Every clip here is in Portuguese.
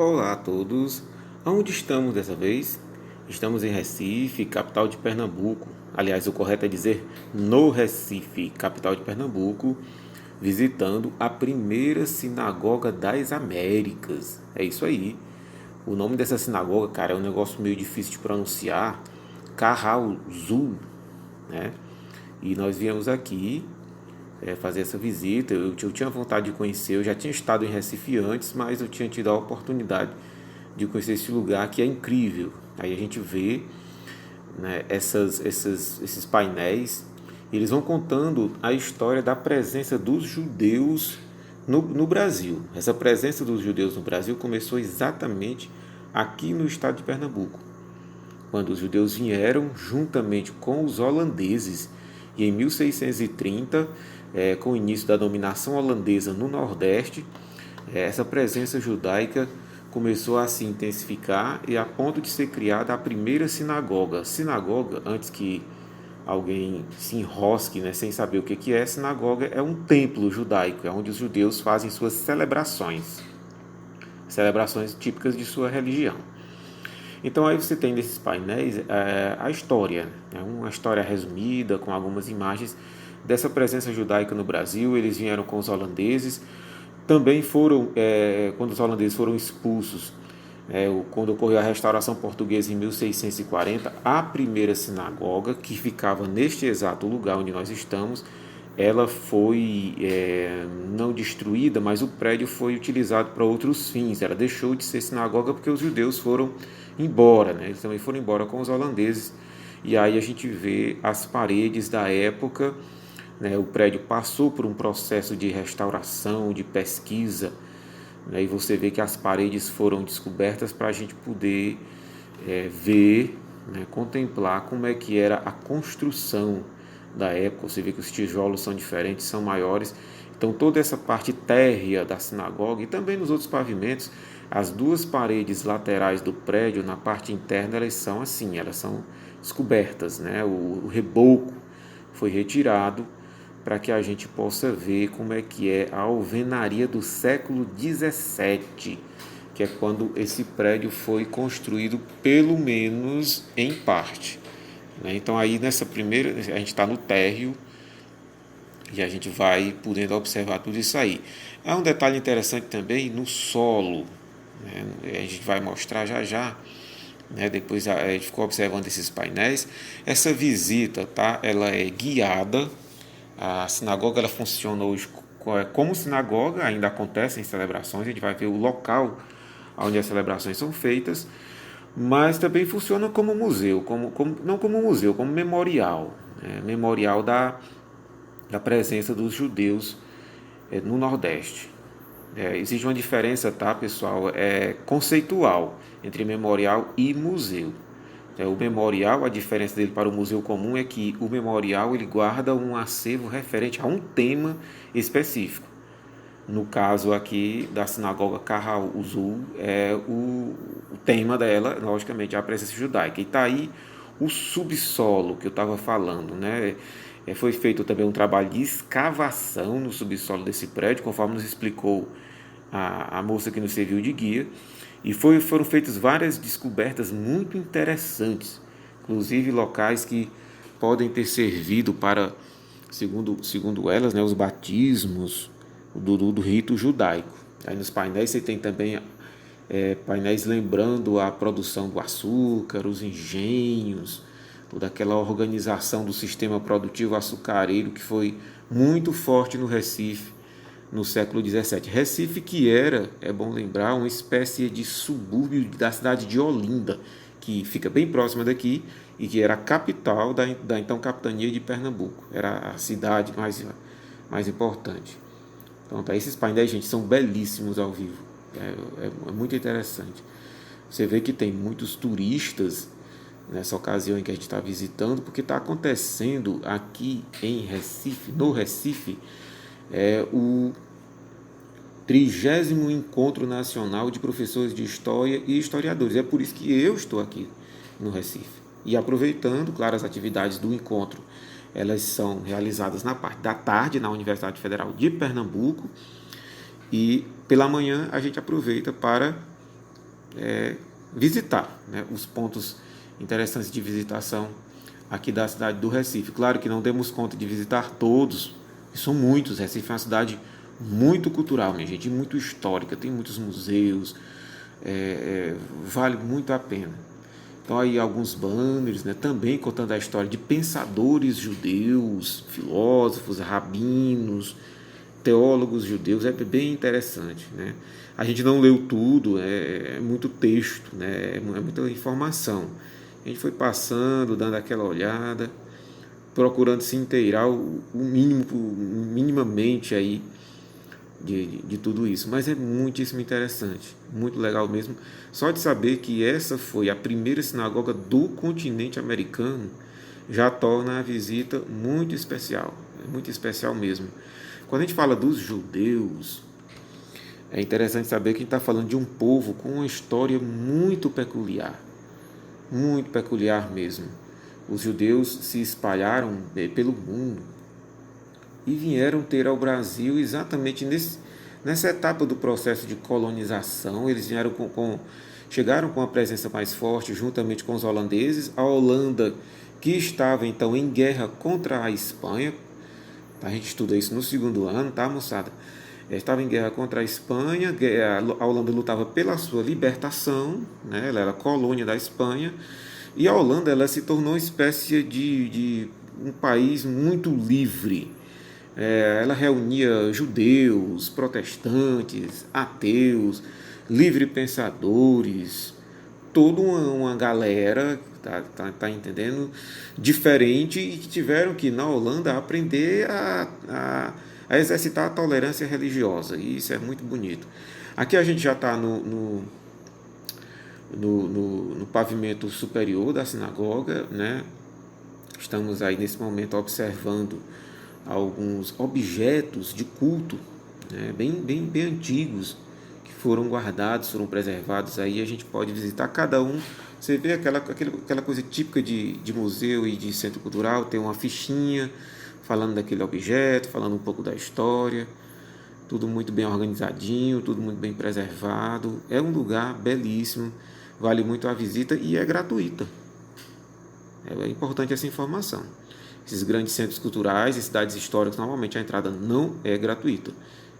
Olá a todos. Aonde estamos dessa vez? Estamos em Recife, capital de Pernambuco. Aliás, o correto é dizer no Recife, capital de Pernambuco, visitando a primeira sinagoga das Américas. É isso aí. O nome dessa sinagoga, cara, é um negócio meio difícil de pronunciar. Carral Zul, né? E nós viemos aqui fazer essa visita. Eu tinha vontade de conhecer, eu já tinha estado em Recife antes, mas eu tinha tido a oportunidade de conhecer esse lugar que é incrível. Aí a gente vê, né, esses painéis, eles vão contando a história da presença dos judeus no Brasil. Essa presença dos judeus no Brasil começou exatamente aqui no estado de Pernambuco, quando os judeus vieram juntamente com os holandeses. E em 1630, com o início da dominação holandesa no Nordeste, essa presença judaica começou a se intensificar e a ponto de ser criada a primeira sinagoga. Sinagoga, antes que alguém se enrosque, né, sem saber o que é, sinagoga é um templo judaico, é onde os judeus fazem suas celebrações típicas de sua religião. Então aí você tem nesses painéis a história, né? Uma história resumida com algumas imagens dessa presença judaica no Brasil. Eles vieram com os holandeses, também foram, quando os holandeses foram expulsos, quando ocorreu a restauração portuguesa em 1640, a primeira sinagoga, que ficava neste exato lugar onde nós estamos, ela foi não destruída, mas o prédio foi utilizado para outros fins. Ela deixou de ser sinagoga porque os judeus foram embora, né? Eles também foram embora com os holandeses. E aí a gente vê as paredes da época, né? O prédio passou por um processo de restauração, de pesquisa, né? E você vê que as paredes foram descobertas para a gente poder ver, né? Contemplar como é que era a construção da época. Você vê que os tijolos são diferentes, são maiores. Então toda essa parte térrea da sinagoga e também nos outros pavimentos, as duas paredes laterais do prédio, na parte interna, elas são assim, elas são descobertas, né? O reboco foi retirado para que a gente possa ver como é que é a alvenaria do século XVII, que é quando esse prédio foi construído, pelo menos em parte, né? Então aí nessa primeira, a gente está no térreo e a gente vai podendo observar tudo isso aí. Há um detalhe interessante também no solo, né? A gente vai mostrar já já, né? Depois a gente ficou observando esses painéis. Essa visita, tá? Ela é guiada. A sinagoga ela funciona hoje como sinagoga, ainda acontecem celebrações, a gente vai ver o local onde as celebrações são feitas, mas também funciona como museu, não como museu, como memorial, né? Memorial da presença dos judeus no Nordeste. Existe uma diferença, tá, pessoal, conceitual entre memorial e museu. O memorial, a diferença dele para o museu comum é que o memorial ele guarda um acervo referente a um tema específico. No caso aqui da sinagoga Carral Uzul, o tema dela, logicamente, é a presença judaica. E está aí o subsolo que eu estava falando, né? Foi feito também um trabalho de escavação no subsolo desse prédio, conforme nos explicou a moça que nos serviu de guia. E foram feitas várias descobertas muito interessantes, inclusive locais que podem ter servido para, segundo elas, né, os batismos do rito judaico. Aí nos painéis você tem também painéis lembrando a produção do açúcar, os engenhos, toda aquela organização do sistema produtivo açucareiro que foi muito forte no Recife no século XVII. Recife que era, é bom lembrar, uma espécie de subúrbio da cidade de Olinda, que fica bem próxima daqui e que era a capital da então capitania de Pernambuco. Era a cidade mais importante. Então, tá, esses painéis, gente, são belíssimos ao vivo. É muito interessante. Você vê que tem muitos turistas nessa ocasião em que a gente está visitando, porque está acontecendo aqui em Recife, no Recife, o 30º Encontro Nacional de Professores de História e Historiadores. É por isso que eu estou aqui no Recife. E aproveitando, claro, as atividades do encontro, elas são realizadas na parte da tarde na Universidade Federal de Pernambuco e pela manhã a gente aproveita para visitar, né, os pontos interessantes de visitação aqui da cidade do Recife. Claro que não demos conta de visitar todos, e são muitos. Recife é uma cidade muito cultural, minha gente, muito histórica, tem muitos museus, vale muito a pena. Então aí alguns banners, né, também contando a história de pensadores judeus, filósofos, rabinos, teólogos judeus. É bem interessante, né? A gente não leu tudo, é muito texto, né? É muita informação. A gente foi passando, dando aquela olhada, procurando se inteirar minimamente aí de tudo isso. Mas é muitíssimo interessante, muito legal mesmo. Só de saber que essa foi a primeira sinagoga do continente americano já torna a visita muito especial mesmo. Quando a gente fala dos judeus, é interessante saber que a gente está falando de um povo com uma história muito peculiar mesmo. Os judeus se espalharam pelo mundo e vieram ter ao Brasil exatamente nessa etapa do processo de colonização. Eles chegaram com a presença mais forte juntamente com os holandeses. A Holanda, que estava então em guerra contra a Espanha, a gente estuda isso no segundo ano, tá, moçada? Estava em guerra contra a Espanha, a Holanda lutava pela sua libertação, né? Ela era colônia da Espanha, e a Holanda ela se tornou uma espécie de um país muito livre. Ela reunia judeus, protestantes, ateus, livre-pensadores, toda uma galera, tá entendendo? Diferente, e que tiveram que, na Holanda, aprender a exercitar a tolerância religiosa. E isso é muito bonito. Aqui a gente já está no pavimento superior da sinagoga, né? Estamos aí nesse momento observando alguns objetos de culto, né, bem antigos, que foram guardados, foram preservados. Aí a gente pode visitar cada um. Você vê aquela coisa típica de museu e de centro cultural, tem uma fichinha falando daquele objeto, falando um pouco da história, tudo muito bem organizadinho, tudo muito bem preservado. É um lugar belíssimo, vale muito a visita e é gratuita. É importante essa informação. Esses grandes centros culturais e cidades históricas, normalmente a entrada não é gratuita.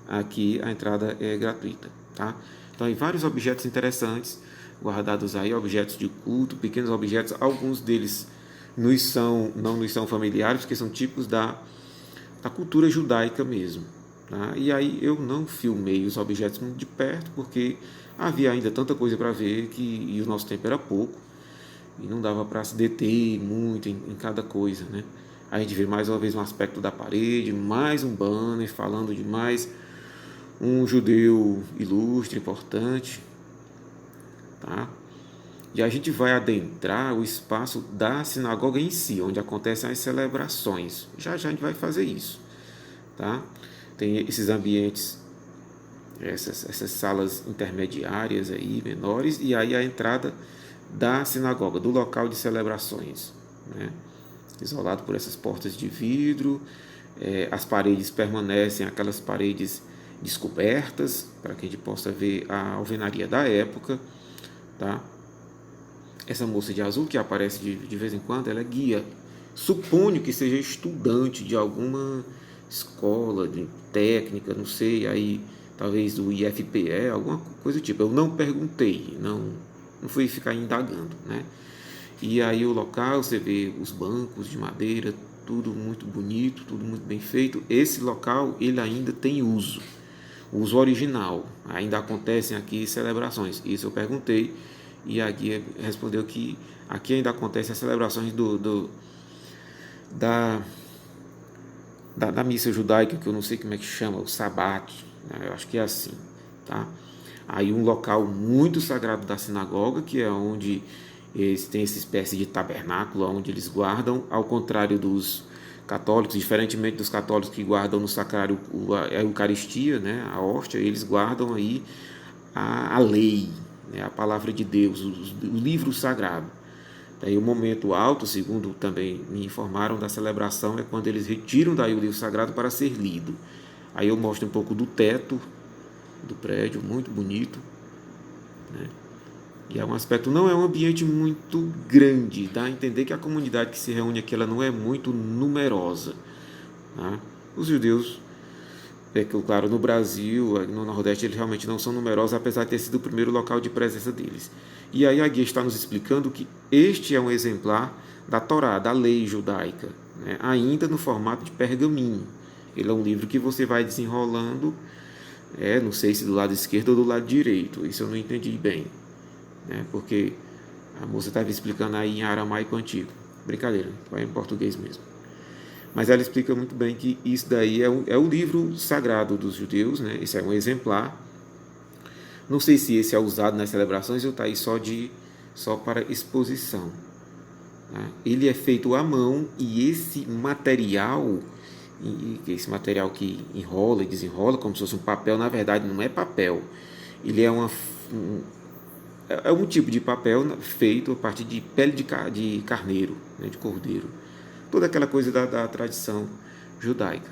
Aqui a entrada é gratuita, tá? Então, aí vários objetos interessantes guardados aí, objetos de culto, pequenos objetos. Alguns deles não nos são familiares, porque são típicos da cultura judaica mesmo, tá? E aí eu não filmei os objetos muito de perto, porque havia ainda tanta coisa para ver e o nosso tempo era pouco e não dava para se deter muito em cada coisa, né? A gente vê mais uma vez um aspecto da parede, mais um banner falando de mais um judeu ilustre, importante, tá? E a gente vai adentrar o espaço da sinagoga em si, onde acontecem as celebrações. Já a gente vai fazer isso, tá? Tem esses ambientes, essas salas intermediárias aí, menores, e aí a entrada da sinagoga, do local de celebrações, né? Isolado por essas portas de vidro. As paredes permanecem aquelas paredes descobertas, para que a gente possa ver a alvenaria da época, tá? Essa moça de azul que aparece de vez em quando, ela é guia. Suponho que seja estudante de alguma escola de técnica, não sei, aí talvez do IFPE, alguma coisa do tipo. Eu não perguntei, não fui ficar indagando, né? E aí o local, você vê os bancos de madeira, tudo muito bonito, tudo muito bem feito. Esse local, ele ainda tem uso original. Ainda acontecem aqui celebrações. Isso eu perguntei e a guia respondeu que aqui ainda acontecem as celebrações da missa judaica, que eu não sei como é que chama, o Sabat, né? Eu acho que é assim, tá? Aí um local muito sagrado da sinagoga, que é onde eles têm essa espécie de tabernáculo, onde eles guardam, ao contrário dos católicos, diferentemente dos católicos que guardam no sacrário a Eucaristia, né, a hóstia, eles guardam aí a lei, né, a palavra de Deus, o livro sagrado. Daí o momento alto, segundo também me informaram da celebração, é quando eles retiram daí o livro sagrado para ser lido. Aí eu mostro um pouco do teto do prédio, muito bonito, né? E é um aspecto, não é um ambiente muito grande, dá a entender que a comunidade que se reúne aqui ela não é muito numerosa. Tá? Os judeus, é que, claro, no Brasil, no Nordeste, eles realmente não são numerosos, apesar de ter sido o primeiro local de presença deles. E aí a guia está nos explicando que este é um exemplar da Torá, da lei judaica, né? Ainda no formato de pergaminho. Ele é um livro que você vai desenrolando, não sei se do lado esquerdo ou do lado direito, isso eu não entendi bem, né? Porque a moça estava explicando aí em aramaico antigo. Brincadeira, vai em português mesmo. Mas ela explica muito bem que isso daí é o livro sagrado dos judeus, né? Esse é um exemplar. Não sei se esse é usado nas celebrações ou está aí só para exposição. Tá? Ele é feito à mão e esse material que enrola e desenrola como se fosse um papel, na verdade não é papel. Ele é um tipo de papel feito a partir de pele de carneiro, né? De cordeiro. Toda aquela coisa da tradição judaica.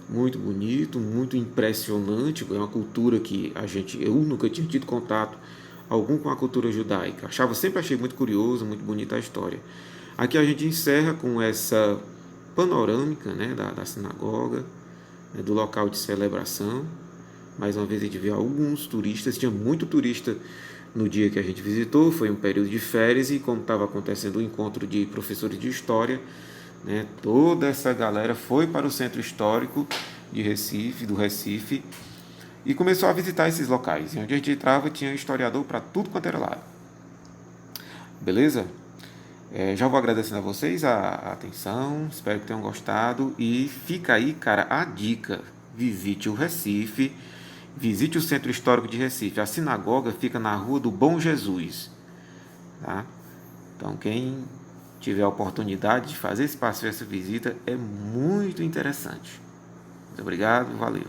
Muito bonito, muito impressionante. É uma cultura que eu nunca tinha tido contato algum com a cultura judaica. Sempre achei muito curioso, muito bonita a história. Aqui a gente encerra com essa panorâmica, né, da sinagoga, né, do local de celebração. Mais uma vez a gente viu alguns turistas, tinha muito turista no dia que a gente visitou, foi um período de férias e como estava acontecendo o encontro de professores de história, né, toda essa galera foi para o centro histórico do Recife, e começou a visitar esses locais. E onde a gente entrava tinha historiador para tudo quanto era lado. Beleza? Já vou agradecendo a vocês a atenção, espero que tenham gostado. E fica aí, cara, a dica: visite o Recife, visite o Centro Histórico de Recife. A sinagoga fica na Rua do Bom Jesus. Tá? Então, quem tiver a oportunidade de fazer esse passeio, essa visita, é muito interessante. Muito obrigado, valeu.